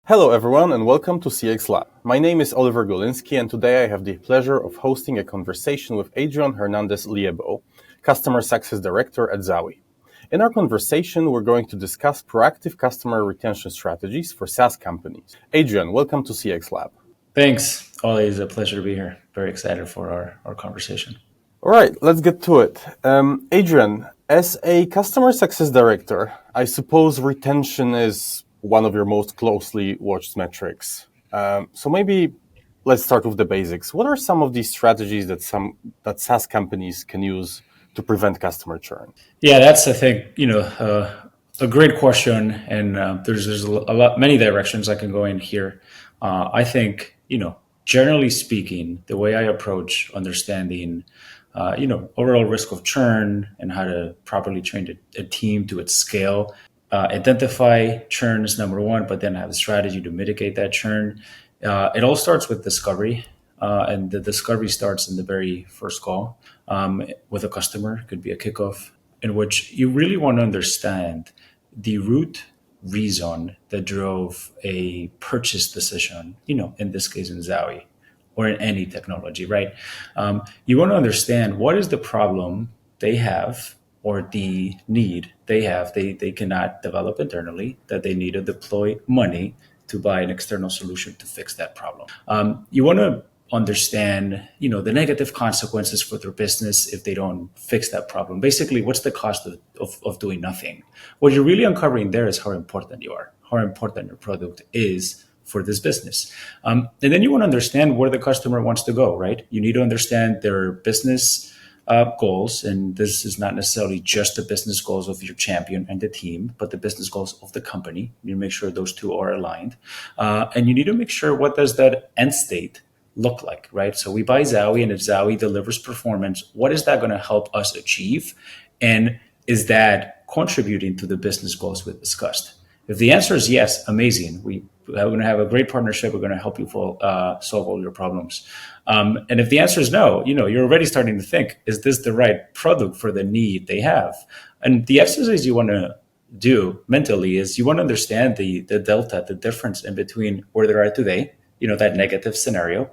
Hello everyone and welcome to CX Lab. My name is Oliver Golinsky and today I have the pleasure of hosting a conversation with Adrian Hernandez-Liebo, Customer Success Director at Zowie. In our conversation, we're going to discuss proactive customer retention strategies for SaaS companies. Adrian, welcome to CX Lab. Thanks, Ollie. It's a pleasure to be here. Very excited for our conversation. All right, let's get to it. Adrian, as a Customer Success Director, I suppose retention is one of your most closely watched metrics. So maybe let's start with the basics. What are some of these strategies that SaaS companies can use to prevent customer churn? Yeah, that's I think a great question, and there's many directions I can go in here. I think generally speaking, the way I approach understanding overall risk of churn and how to properly train a team to its scale. Identify churn is number one, but then have a strategy to mitigate that churn. It all starts with discovery, and the discovery starts in the very first call with a customer. It could be a kickoff in which you really want to understand the root reason that drove a purchase decision, in this case in Zowie or in any technology, right? You want to understand what is the problem they have or the need they have they cannot develop internally, that they need to deploy money to buy an external solution to fix that problem. You want to understand the negative consequences for their business if they don't fix that problem. Basically, what's the cost of doing nothing? What you're really uncovering there is how important you are, how important your product is for this business. And then you want to understand where the customer wants to go, right? You need to understand their business goals, and this is not necessarily just the business goals of your champion and the team, but the business goals of the company. You make sure those two are aligned, and you need to make sure what does that end state look like, right? So we buy Zowie, and if Zowie delivers performance, what is that going to help us achieve, and is that contributing to the business goals we discussed? If the answer is yes, amazing. We're going to have a great partnership. We're going to help you solve all your problems. And if the answer is no, you're already starting to think, is this the right product for the need they have? And the exercise you want to do mentally is you want to understand the delta, the difference in between where they are today, that negative scenario,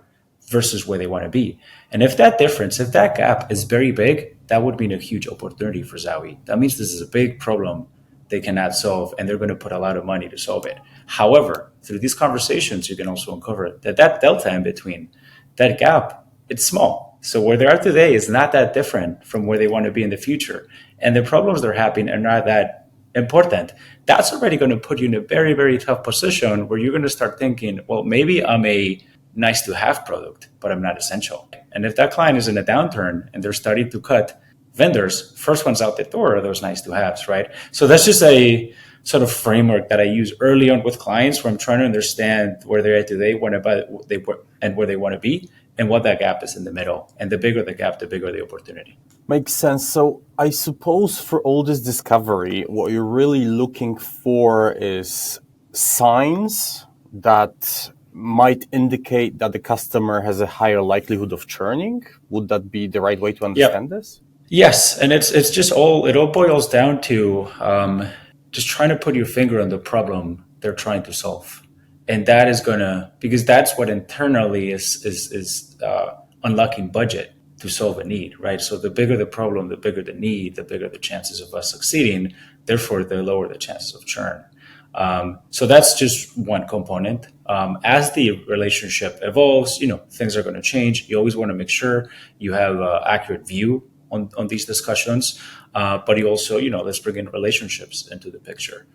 versus where they want to be. And if that difference, if that gap is very big, that would mean a huge opportunity for Zowie. That means this is a big problem they cannot solve, and they're going to put a lot of money to solve it. However, through these conversations, you can also uncover that delta in between, that gap, it's small. So where they are today is not that different from where they want to be in the future. And the problems they're having are not that important. That's already going to put you in a very, very tough position where you're going to start thinking, well, maybe I'm a nice to have product, but I'm not essential. And if that client is in a downturn and they're starting to cut vendors, first ones out the door are those nice to haves, right? So that's just a sort of framework that I use early on with clients where I'm trying to understand where they're at today, and where they want to be, and what that gap is in the middle. And the bigger the gap, the bigger the opportunity. Makes sense. So I suppose for all this discovery, what you're really looking for is signs that might indicate that the customer has a higher likelihood of churning. Would that be the right way to understand this? Yes, and it all boils down to just trying to put your finger on the problem they're trying to solve, and that is because that's what internally is unlocking budget to solve a need, right? So the bigger the problem, the bigger the need, the bigger the chances of us succeeding. Therefore, the lower the chances of churn. So that's just one component. As the relationship evolves, things are going to change. You always want to make sure you have an accurate view on these discussions, but you also, let's bring in relationships into the picture.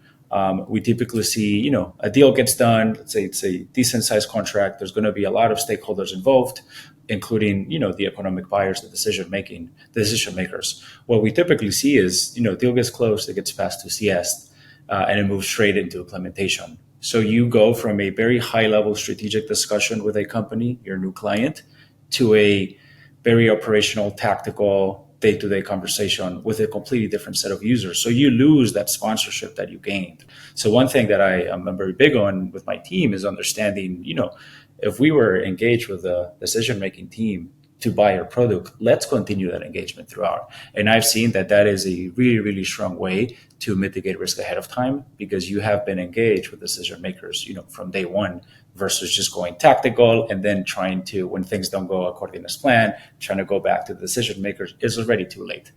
We typically see, a deal gets done, let's say it's a decent sized contract. There's going to be a lot of stakeholders involved, including, the economic buyers, the decision makers. What we typically see is, deal gets closed, it gets passed to CS, and it moves straight into implementation. So you go from a very high level strategic discussion with a company, your new client, to a very operational, tactical, day-to-day conversation with a completely different set of users. So you lose that sponsorship that you gained. So one thing that I'm very big on with my team is understanding, if we were engaged with the decision-making team to buy your product, let's continue that engagement throughout. And I've seen that that is a really, really strong way to mitigate risk ahead of time, because you have been engaged with decision makers, from day one, versus just going tactical and then trying to, when things don't go according as planned, trying to go back to the decision makers is already too late.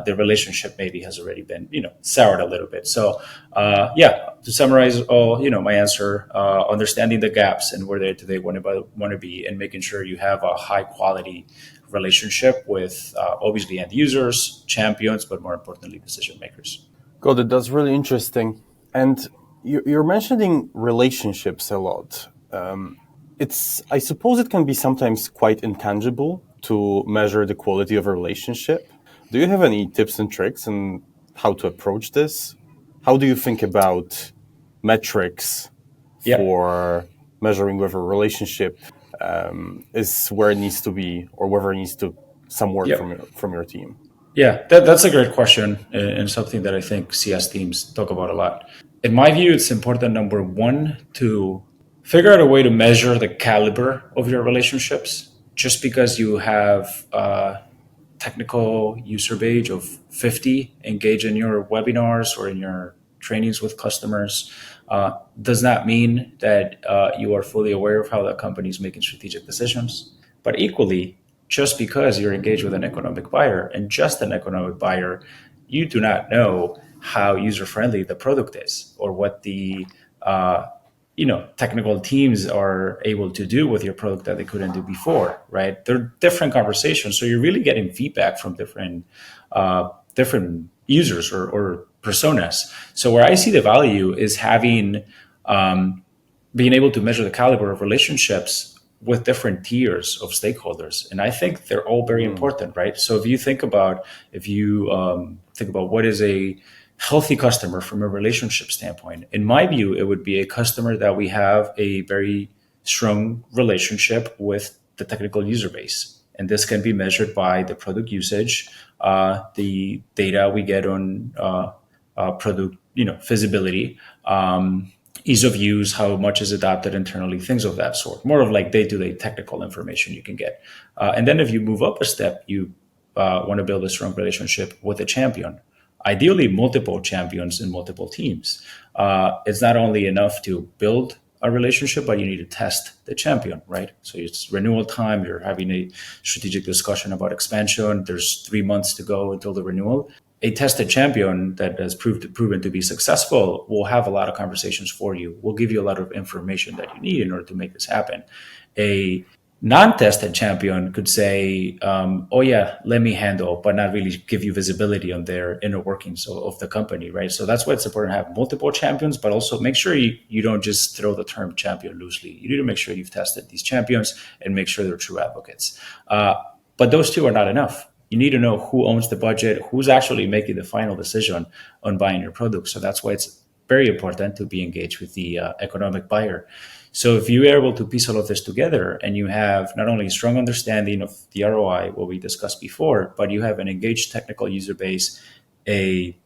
The relationship maybe has already been, soured a little bit. So, to summarize all, my answer, understanding the gaps and where they want to be, and making sure you have a high quality relationship with obviously end users, champions, but more importantly, decision makers. Got it. That's really interesting. And you're mentioning relationships a lot. I suppose it can be sometimes quite intangible to measure the quality of a relationship. Do you have any tips and tricks on how to approach this? How do you think about metrics for measuring whether a relationship is where it needs to be, or whether it needs to some work from your team? Yeah, that's a great question, and something that I think CS teams talk about a lot. In my view, it's important, number one, to figure out a way to measure the caliber of your relationships. Just because you have a technical user base of 50 engaged in your webinars or in your trainings with customers does not mean that you are fully aware of how the company is making strategic decisions. But equally, just because you're engaged with an economic buyer, and just an economic buyer, you do not know how user-friendly the product is, or what the technical teams are able to do with your product that they couldn't do before, right? They're different conversations. So you're really getting feedback from different users or personas. So where I see the value is having being able to measure the caliber of relationships with different tiers of stakeholders. And I think they're all very important, right? So if you think about what is a healthy customer from a relationship standpoint, in my view, it would be a customer that we have a very strong relationship with the technical user base. And this can be measured by the product usage, the data we get on product, visibility, ease of use, how much is adopted internally, things of that sort. More of like day-to-day technical information you can get. And then if you move up a step, you want to build a strong relationship with a champion. Ideally, multiple champions in multiple teams. It's not only enough to build a relationship, but you need to test the champion, right? So it's renewal time. You're having a strategic discussion about expansion. There's 3 months to go until the renewal. A tested champion that has proven to be successful will have a lot of conversations for you, will give you a lot of information that you need in order to make this happen. A non-tested champion could say, oh yeah, let me handle, but not really give you visibility on their inner workings of the company, right? So that's why it's important to have multiple champions, but also make sure you don't just throw the term champion loosely. You need to make sure you've tested these champions and make sure they're true advocates. But those two are not enough. You need to know who owns the budget, who's actually making the final decision on buying your product. So that's why it's very important to be engaged with the economic buyer. So if you are able to piece all of this together, and you have not only a strong understanding of the ROI, what we discussed before, but you have an engaged technical user base, a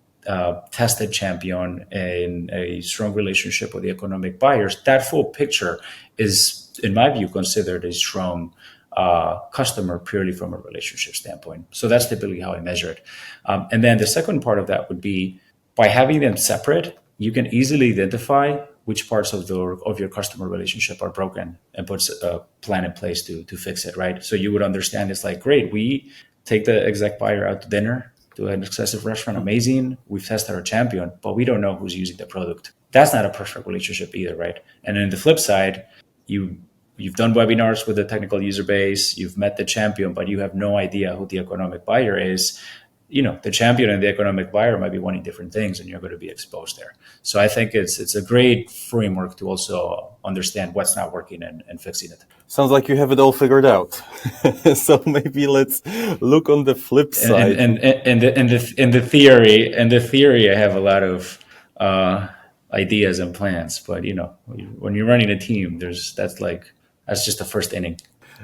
tested champion, and a strong relationship with the economic buyers, that full picture is, in my view, considered a strong customer purely from a relationship standpoint. So that's typically how I measure it. And then the second part of that would be, by having them separate, you can easily identify which parts of your customer relationship are broken, and put a plan in place to fix it, right? So you would understand, it's like, great, we take the exec buyer out to dinner to an excessive restaurant, amazing. We've tested our champion, but we don't know who's using the product. That's not a perfect relationship either, right? And then the flip side, you've done webinars with the technical user base, you've met the champion, but you have no idea who the economic buyer is. The champion and the economic buyer might be wanting different things, and you're going to be exposed there. So I think it's a great framework to also understand what's not working and fixing it. Sounds like you have it all figured out. So maybe let's look on the flip side. And the theory, I have a lot of ideas and plans, but when you're running a team, that's just the first inning.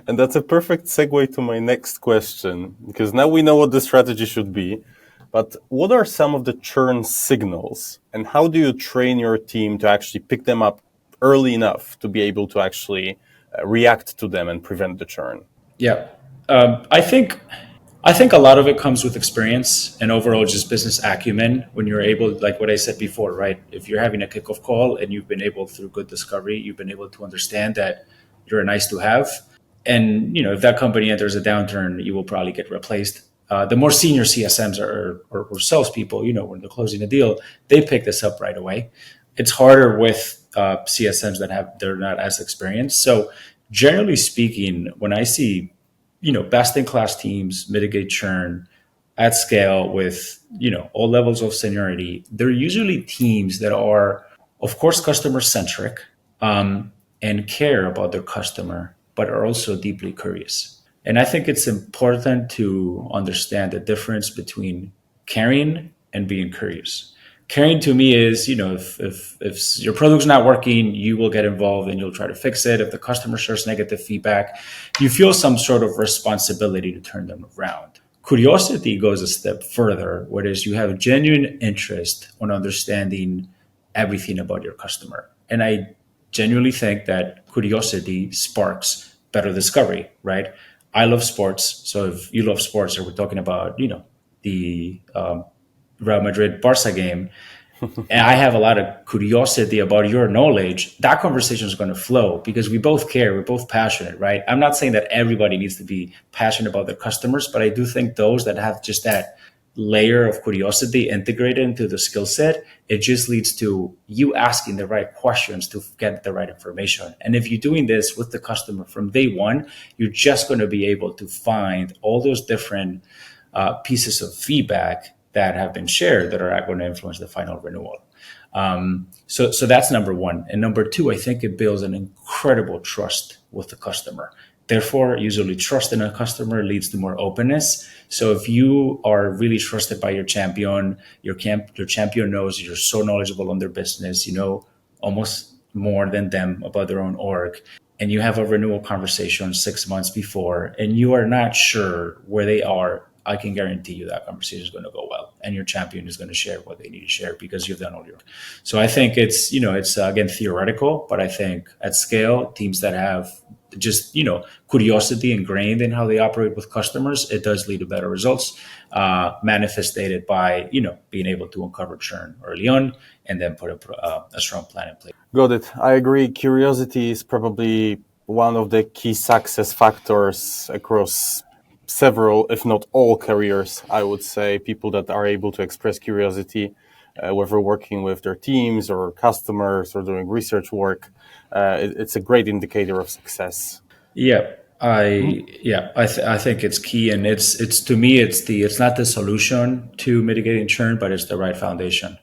And that's a perfect segue to my next question, because now we know what the strategy should be. But what are some of the churn signals, and how do you train your team to actually pick them up early enough to be able to actually react to them and prevent the churn? Yeah. I think a lot of it comes with experience and overall just business acumen. When you're able, like what I said before, right? If you're having a kickoff call and you've been able through good discovery, you've been able to understand that you're a nice to have, and if that company enters a downturn, you will probably get replaced. The more senior CSMs or salespeople, when they're closing a deal, they pick this up right away. It's harder with CSMs they're not as experienced. So generally speaking, when I see best in class teams mitigate churn at scale with all levels of seniority, they're usually teams that are, of course, customer centric, and care about their customer, but are also deeply curious. And I think it's important to understand the difference between caring and being curious. Caring to me is, if your product's not working, you will get involved and you'll try to fix it. If the customer shares negative feedback, you feel some sort of responsibility to turn them around. Curiosity goes a step further, whereas you have a genuine interest on understanding everything about your customer. And I genuinely think that curiosity sparks better discovery, right? I love sports. So if you love sports, or we're talking about, the Real Madrid Barca game, and I have a lot of curiosity about your knowledge, that conversation is going to flow because we both care, we're both passionate, right? I'm not saying that everybody needs to be passionate about their customers, but I do think those that have just that layer of curiosity integrated into the skill set, it just leads to you asking the right questions to get the right information. And if you're doing this with the customer from day one, you're just going to be able to find all those different pieces of feedback that have been shared that are going to influence the final renewal. So that's number one. And number two, I think it builds an incredible trust with the customer. Therefore, usually trust in a customer leads to more openness. So if you are really trusted by your champion, your champion knows you're so knowledgeable on their business, almost more than them about their own org, and you have a renewal conversation 6 months before, and you are not sure where they are, I can guarantee you that conversation is going to go well, and your champion is going to share what they need to share because you've done all your. So I think it's again theoretical, but I think at scale, teams that have just curiosity ingrained in how they operate with customers, it does lead to better results, manifested by being able to uncover churn early on and then put a strong plan in place. Got it. I agree. Curiosity is probably one of the key success factors across several, if not all careers. I would say people that are able to express curiosity, whether working with their teams or customers or doing research work, it's a great indicator of success. Yeah, I think it's key, and it's to me it's not the solution to mitigating churn, but it's the right foundation.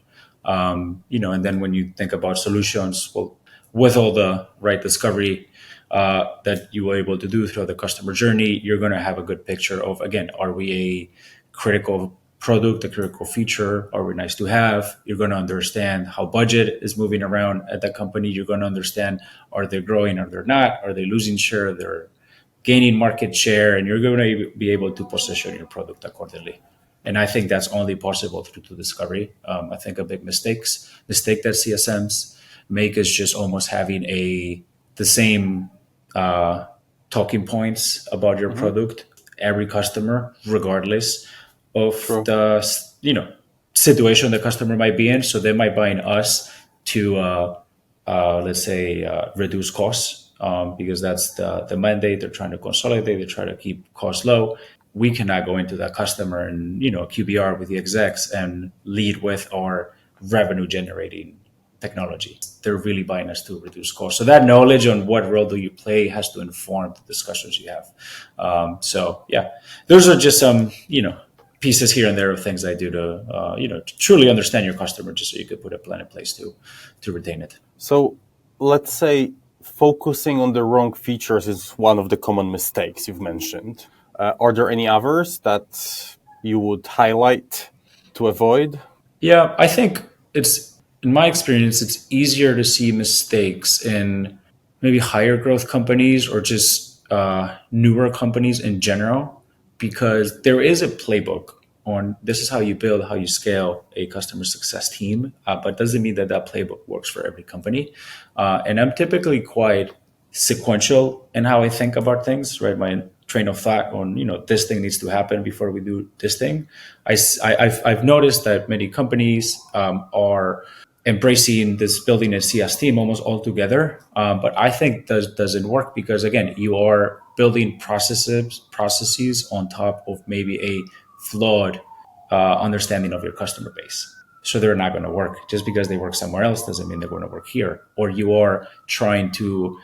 And then when you think about solutions, well, with all the right discovery that you were able to do throughout the customer journey, you're going to have a good picture of, again, are we a critical product, a critical feature, are we nice to have? You're going to understand how budget is moving around at that company. You're going to understand, are they growing or they're not? Are they losing share? They're gaining market share, and you're going to be able to position your product accordingly. And I think that's only possible through the discovery. I think a big mistake that CSMs make is just almost having the same talking points about your product every customer, regardless of True. the situation the customer might be in. So they might buy in us to let's say reduce costs, because that's the mandate. They're trying to consolidate. They try to keep costs low. We cannot go into that customer and QBR with the execs and lead with our revenue generating technology. They're really buying us to reduce costs. So that knowledge on what role do you play has to inform the discussions you have. So yeah, those are just some pieces here and there of things I do to to truly understand your customer, just so you could put a plan in place to retain it. So let's say focusing on the wrong features is one of the common mistakes you've mentioned. Are there any others that you would highlight to avoid? Yeah, I think in my experience, it's easier to see mistakes in maybe higher growth companies or just newer companies in general, because there is a playbook on this is how you build, how you scale a customer success team, but doesn't mean that playbook works for every company. And I'm typically quite sequential in how I think about things, right? My train of thought on, this thing needs to happen before we do this thing. I've noticed that many companies are embracing this building a CS team almost all together. But I think that doesn't work because, again, you are building processes on top of maybe a flawed understanding of your customer base. So they're not going to work. Just because they work somewhere else doesn't mean they're going to work here. Or you are trying to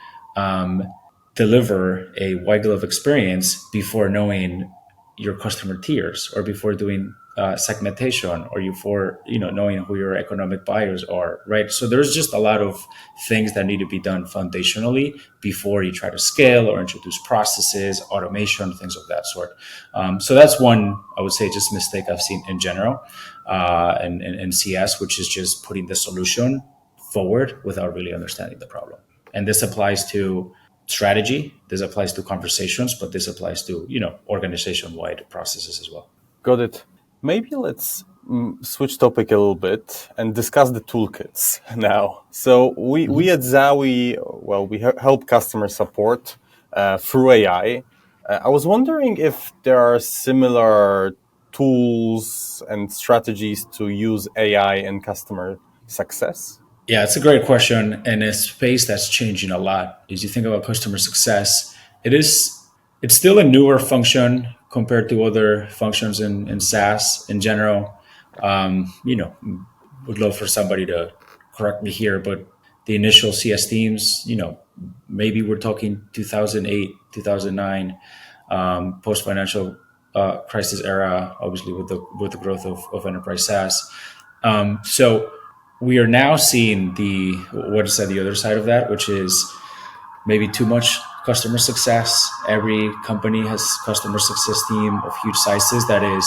deliver a white glove experience before knowing your customer tiers, or before doing segmentation, or before knowing who your economic buyers are, right? So there's just a lot of things that need to be done foundationally before you try to scale or introduce processes, automation, things of that sort. So that's one, I would say, just mistake I've seen in general in CS, which is just putting the solution forward without really understanding the problem. And this applies to strategy, this applies to conversations, but this applies to organization-wide processes as well. Got it. Maybe let's switch topic a little bit and discuss the toolkits now. So we at Zowie, well, we help customer support through AI. I was wondering if there are similar tools and strategies to use AI in customer success. Yeah, it's a great question, and a space that's changing a lot. As you think about customer success, it's still a newer function compared to other functions in SaaS in general. Would love for somebody to correct me here, but the initial CS teams, maybe we're talking 2008, 2009, post financial crisis era, obviously with the growth of enterprise SaaS. So we are now seeing what is at the other side of that, which is maybe too much customer success. Every company has customer success team of huge sizes. That is,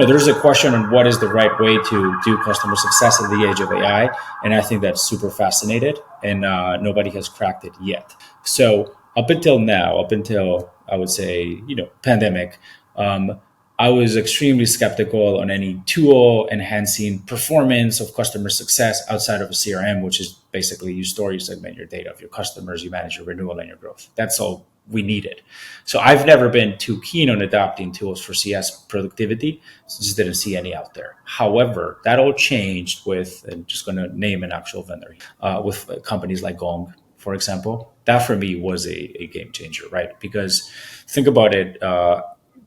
there's a question on what is the right way to do customer success at the age of AI. And I think that's super fascinated, and nobody has cracked it yet. So up until now, I would say, pandemic, I was extremely skeptical on any tool enhancing performance of customer success outside of a CRM, which is basically you store, you segment your data of your customers, you manage your renewal and your growth. That's all we needed. So I've never been too keen on adopting tools for CS productivity. So just didn't see any out there. However, that all changed with, and just going to name an actual vendor, with companies like Gong, for example. That for me was a game changer, right? Because think about it.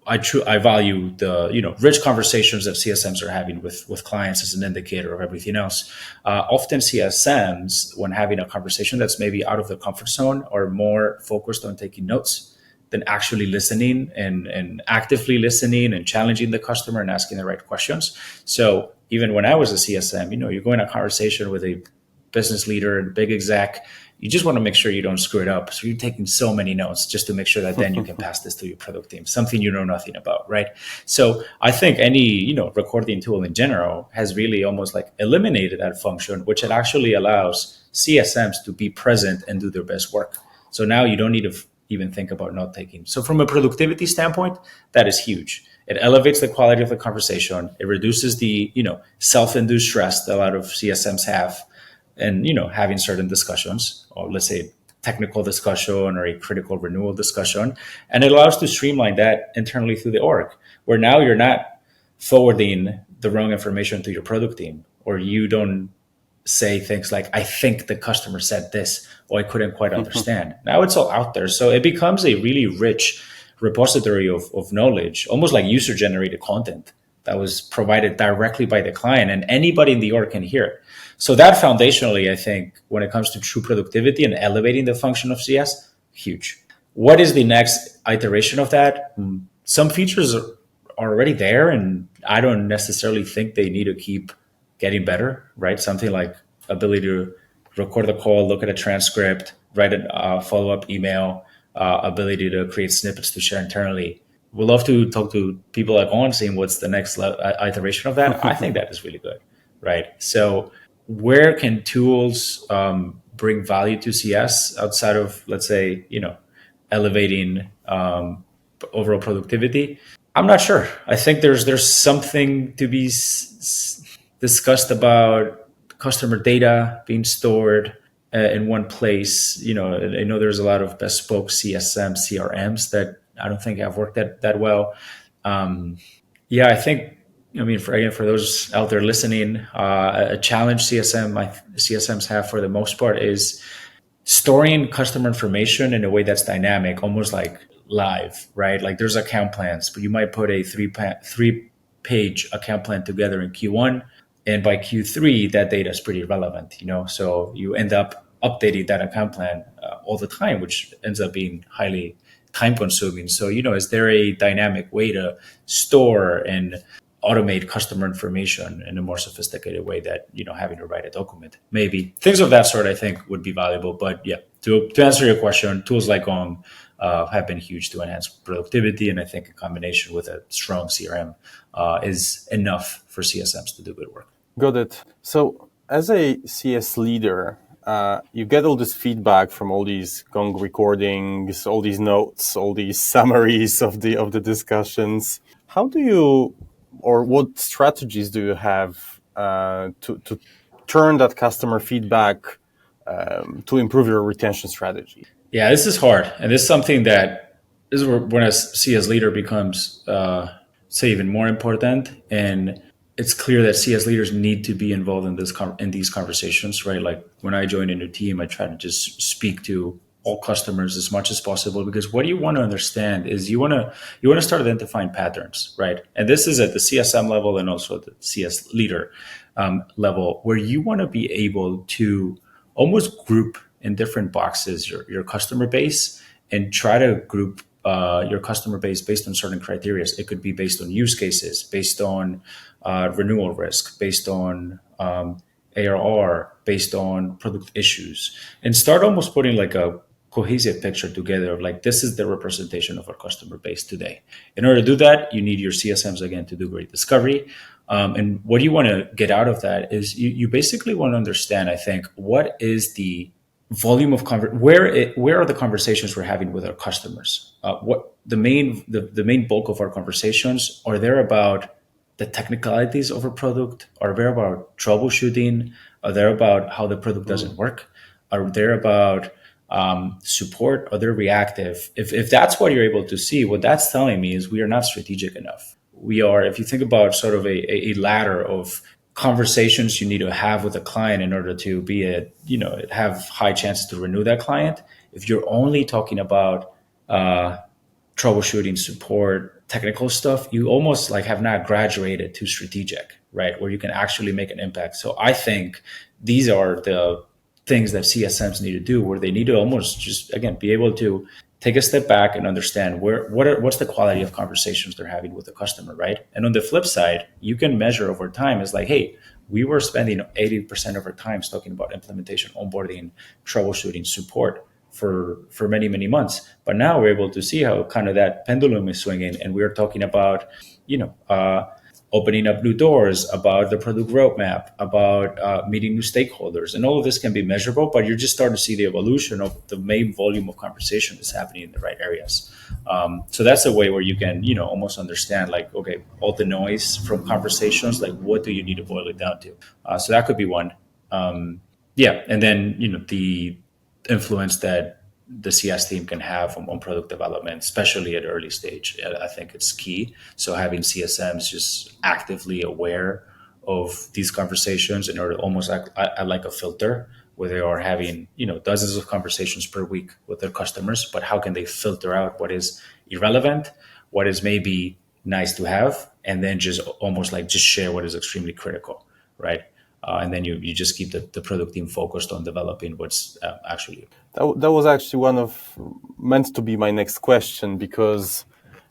I value the rich conversations that CSMs are having with clients as an indicator of everything else. Often CSMs, when having a conversation that's maybe out of the comfort zone, are more focused on taking notes than actually listening and actively listening and challenging the customer and asking the right questions. So even when I was a CSM, you're going a conversation with a business leader and big exec. You just want to make sure you don't screw it up. So you're taking so many notes just to make sure that then you can pass this to your product team, something you know nothing about, right? So I think any, recording tool in general has really almost like eliminated that function, which it actually allows CSMs to be present and do their best work. So now you don't need to even think about note taking. So from a productivity standpoint, that is huge. It elevates the quality of the conversation. It reduces the, self-induced stress that a lot of CSMs have. And, having certain discussions, or let's say technical discussion or a critical renewal discussion. And it allows to streamline that internally through the org, where now you're not forwarding the wrong information to your product team, or you don't say things like, I think the customer said this, or I couldn't quite understand. Now it's all out there. So it becomes a really rich repository of knowledge, almost like user-generated content that was provided directly by the client, and anybody in the org can hear it. So that foundationally, I think, when it comes to true productivity and elevating the function of CS, huge. What is the next iteration of that? Some features are already there, and I don't necessarily think they need to keep getting better, right? Something like ability to record the call, look at a transcript, write a follow-up email, ability to create snippets to share internally. We'd love to talk to people like on, seeing what's the next iteration of that. I think that is really good, right? So where can tools bring value to CS outside of, let's say, elevating overall productivity? I'm not sure. I think there's something to be discussed about customer data being stored in one place. I know there's a lot of bespoke CSM, CRMs that I don't think have worked that well. Um, yeah, I think, for those out there listening, a challenge CSMs have for the most part is storing customer information in a way that's dynamic, almost like live, right? Like there's account plans, but you might put a three page account plan together in Q1, and by Q3 that data is pretty relevant, so you end up updating that account plan all the time, which ends up being highly time consuming. So, is there a dynamic way to store and automate customer information in a more sophisticated way that, having to write a document? Maybe things of that sort, I think, would be valuable. But yeah, to answer your question, tools like Gong have been huge to enhance productivity. And I think a combination with a strong CRM is enough for CSMs to do good work. Got it. So as a CS leader, you get all this feedback from all these Gong recordings, all these notes, all these summaries of the discussions. How do you, or what strategies do you have to turn that customer feedback to improve your retention strategy? Yeah, this is hard, and this is something that this is when a CS leader becomes, say, even more important. And it's clear that CS leaders need to be involved in these conversations, right? Like when I join a new team, I try to just speak to all customers as much as possible, because what you want to understand is you want to start identifying patterns, right? And this is at the CSM level and also at the CS leader level, where you want to be able to almost group in different boxes your customer base, and try to group your customer base based on certain criteria. It could be based on use cases, based on renewal risk, based on ARR, based on product issues, and start almost putting like a cohesive picture together of like, this is the representation of our customer base today. In order to do that, you need your CSMs again to do great discovery. And what you want to get out of that is you basically want to understand, I think, what is the volume of where are the conversations we're having with our customers? What the main bulk of our conversations are there about the technicalities of a product? Are they about troubleshooting? Are they about how the product doesn't work? Are they about support? Are they reactive? If that's what you're able to see, what that's telling me is we are not strategic enough. We are, if you think about sort of a ladder of conversations you need to have with a client in order to have high chances to renew that client. If you're only talking about troubleshooting, support, technical stuff, you almost like have not graduated to strategic, right? Where you can actually make an impact. So I think these are the things that CSMs need to do, where they need to almost just, again, be able to take a step back and understand what's the quality of conversations they're having with the customer, right? And on the flip side, you can measure over time. It's like, hey, we were spending 80% of our time talking about implementation, onboarding, troubleshooting, support for many, many months. But now we're able to see how kind of that pendulum is swinging, and we're talking about, opening up new doors, about the product roadmap, about meeting new stakeholders. And all of this can be measurable, but you're just starting to see the evolution of the main volume of conversation that's happening in the right areas. So that's a way where you can, almost understand, like, okay, all the noise from conversations, like what do you need to boil it down to? So that could be one. And then, the influence that the CS team can have on product development, especially at early stage. I think it's key. So having CSMs just actively aware of these conversations in order to almost act like a filter, where they are having, dozens of conversations per week with their customers, but how can they filter out what is irrelevant, what is maybe nice to have, and then just almost like just share what is extremely critical, right? And then you just keep the product team focused on developing what's actually. That was actually meant to be my next question, because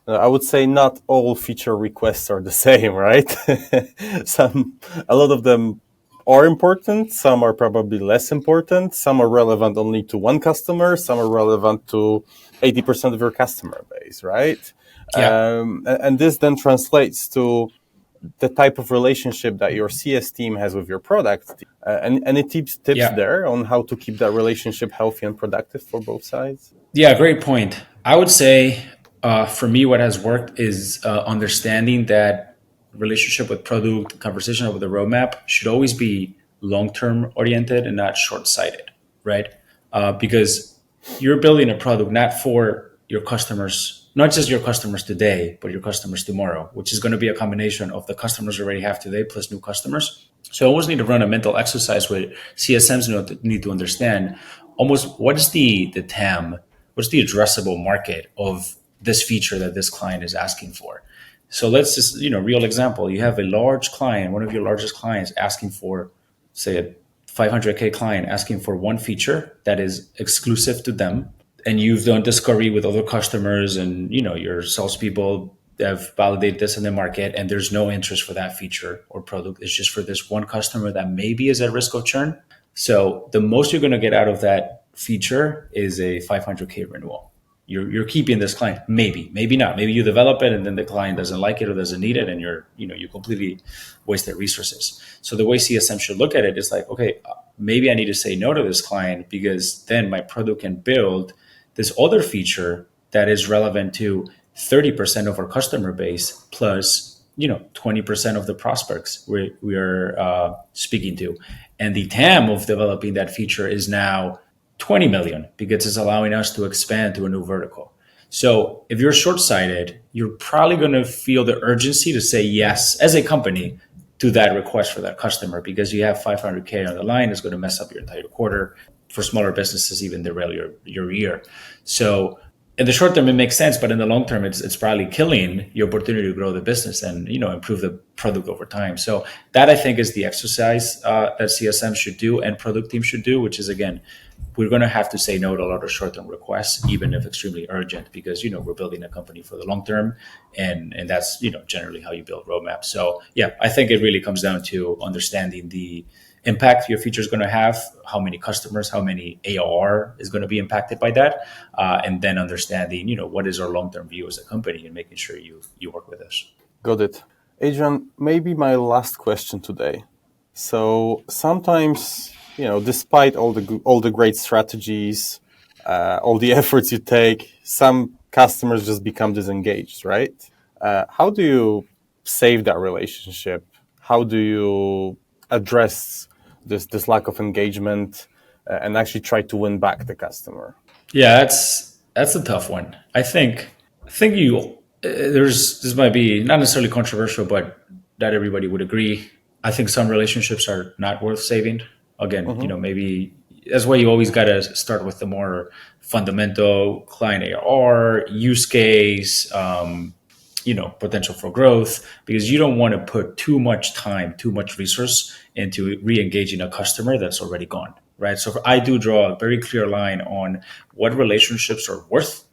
I would say not all feature requests are the same, right? A lot of them are important. Some are probably less important. Some are relevant only to one customer. Some are relevant to 80% of your customer base, right? Yeah. And this then translates to the type of relationship that your CS team has with your product. And any tips there on how to keep that relationship healthy and productive for both sides? Yeah, great point. I would say for me, what has worked is understanding that relationship with product, conversation over the roadmap should always be long-term oriented and not short-sighted, right? Because you're building a product not for your customers, not just your customers today, but your customers tomorrow, which is going to be a combination of the customers you already have today plus new customers. So I always need to run a mental exercise where CSMs need to understand almost what is the TAM, what's the addressable market of this feature that this client is asking for. So let's just, real example. You have a large client, one of your largest clients asking for, say, a 500K client asking for one feature that is exclusive to them. And you've done discovery with other customers and, your salespeople have validated this in the market and there's no interest for that feature or product. It's just for this one customer that maybe is at risk of churn. So the most you're going to get out of that feature is a 500K renewal. You're keeping this client, maybe not. Maybe you develop it and then the client doesn't like it or doesn't need it, and you completely wasted resources. So the way CSM should look at it is like, okay, maybe I need to say no to this client because then my product can build this other feature that is relevant to 30% of our customer base plus 20% of the prospects we are speaking to, and the TAM of developing that feature is now 20 million because it's allowing us to expand to a new vertical. So if you're short-sighted, you're probably going to feel the urgency to say yes as a company to that request for that customer because you have 500K on the line. It's going to mess up your entire quarter. For smaller businesses, even derail your year. So in the short term, it makes sense, but in the long term, it's probably killing your opportunity to grow the business and improve the product over time. So that I think is the exercise that CSM should do and product team should do, which is again, we're going to have to say no to a lot of short-term requests, even if extremely urgent, because we're building a company for the long term, and that's generally how you build roadmaps. So yeah, I think it really comes down to understanding the impact your feature is going to have, how many customers, how many ARR is going to be impacted by that, and then understanding what is our long-term view as a company and making sure you work with us. Got it. Adrian, maybe my last question today. So sometimes, despite all the great strategies, all the efforts you take, some customers just become disengaged, right? How do you save that relationship? How do you address this lack of engagement and actually try to win back the customer? Yeah, that's a tough one. I think this might be not necessarily controversial, but not everybody would agree. I think some relationships are not worth saving. Again, maybe that's why you always got to start with the more fundamental client ARR, use case, potential for growth, because you don't want to put too much time, too much resource into re-engaging a customer that's already gone, right? So I do draw a very clear line on what relationships are worth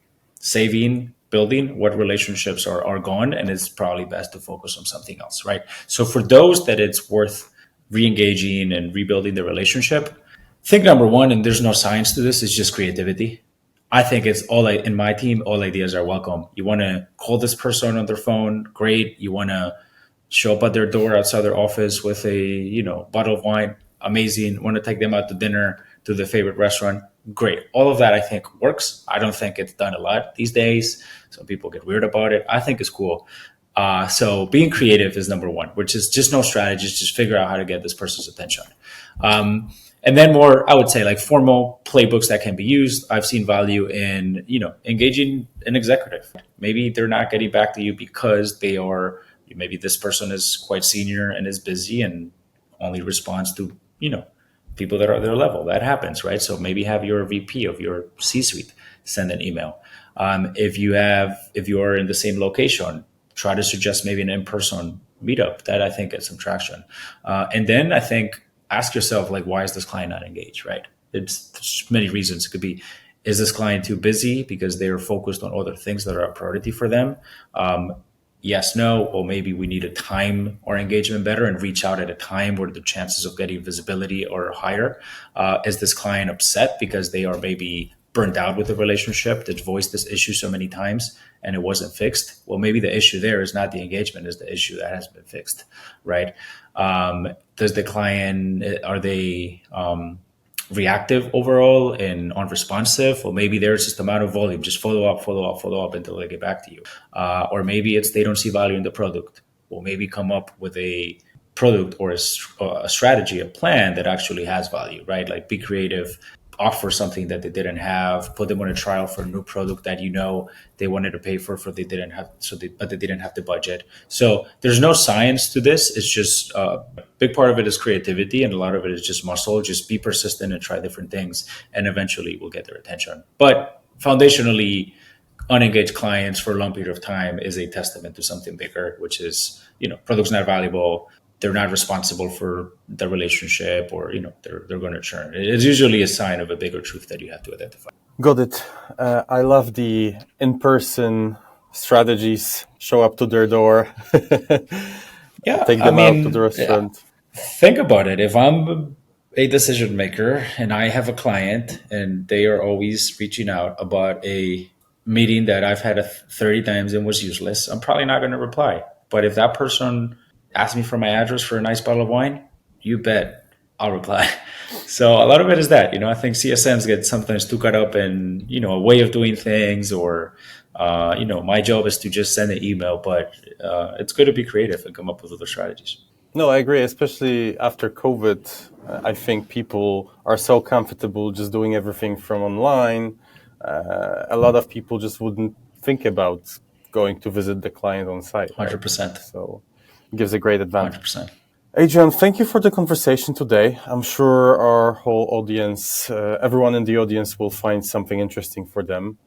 saving, building, what relationships are gone, and it's probably best to focus on something else, right? So for those that it's worth re-engaging and rebuilding the relationship, I think number one, and there's no science to this, is just creativity. I think it's in my team, all ideas are welcome. You want to call this person on their phone, great. You want to show up at their door outside their office with a, bottle of wine, amazing. Want to take them out to dinner to their favorite restaurant, great. All of that I think works. I don't think it's done a lot these days. Some people get weird about it. I think it's cool. So being creative is number one, which is just no strategies, just figure out how to get this person's attention. And then more, I would say, like formal playbooks that can be used. I've seen value in, engaging an executive. Maybe they're not getting back to you because maybe this person is quite senior and is busy and only responds to, people that are at their level. That happens, right? So maybe have your VP of your C-suite send an email. If you're in the same location, try to suggest maybe an in-person meetup. That I think gets some traction. And then I think ask yourself, like, why is this client not engaged, right? There's many reasons. It could be, is this client too busy because they're focused on other things that are a priority for them? Yes, no, or maybe we need to time our engagement better and reach out at a time where the chances of getting visibility are higher. Is this client upset because they are maybe burnt out with the relationship, that voiced this issue so many times and it wasn't fixed? Well, maybe the issue there is not the engagement, is the issue that has been fixed, right? Does the client, are they reactive overall and unresponsive? Or maybe there's just amount of volume, just follow up until they get back to you. Or maybe it's they don't see value in the product. Or maybe come up with a product or a strategy, a plan that actually has value, right? Like be creative, offer something that they didn't have, put them on a trial for a new product that they wanted to pay for they didn't have, but they didn't have the budget. So there's no science to this. It's just a big part of it is creativity, and a lot of it is just muscle. Just be persistent and try different things, and eventually we'll get their attention. But foundationally, unengaged clients for a long period of time is a testament to something bigger, which is, product's not valuable. They're not responsible for the relationship, or, they're going to churn. It's usually a sign of a bigger truth that you have to identify. Got it. I love the in-person strategies. Show up to their door. Yeah. Take them out to the restaurant. Think about it. If I'm a decision maker and I have a client and they are always reaching out about a meeting that I've had 30 times and was useless, I'm probably not going to reply. But if that person asks me for my address for a nice bottle of wine, you bet I'll reply. So a lot of it is that, I think CSMs get sometimes too caught up in, a way of doing things, or, my job is to just send an email, but it's good to be creative and come up with other strategies. No, I agree, especially after COVID. I think people are so comfortable just doing everything from online. A lot of people just wouldn't think about going to visit the client on site. 100%. Right? So it gives a great advantage. 100%. Adrian, thank you for the conversation today. I'm sure our whole audience, everyone in the audience will find something interesting for them.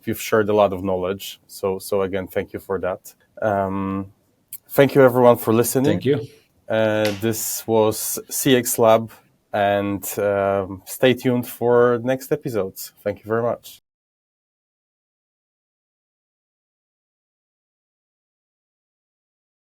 You've shared a lot of knowledge. So again, thank you for that. Thank you everyone for listening. Thank you. This was CX Lab, and stay tuned for next episodes. Thank you very much.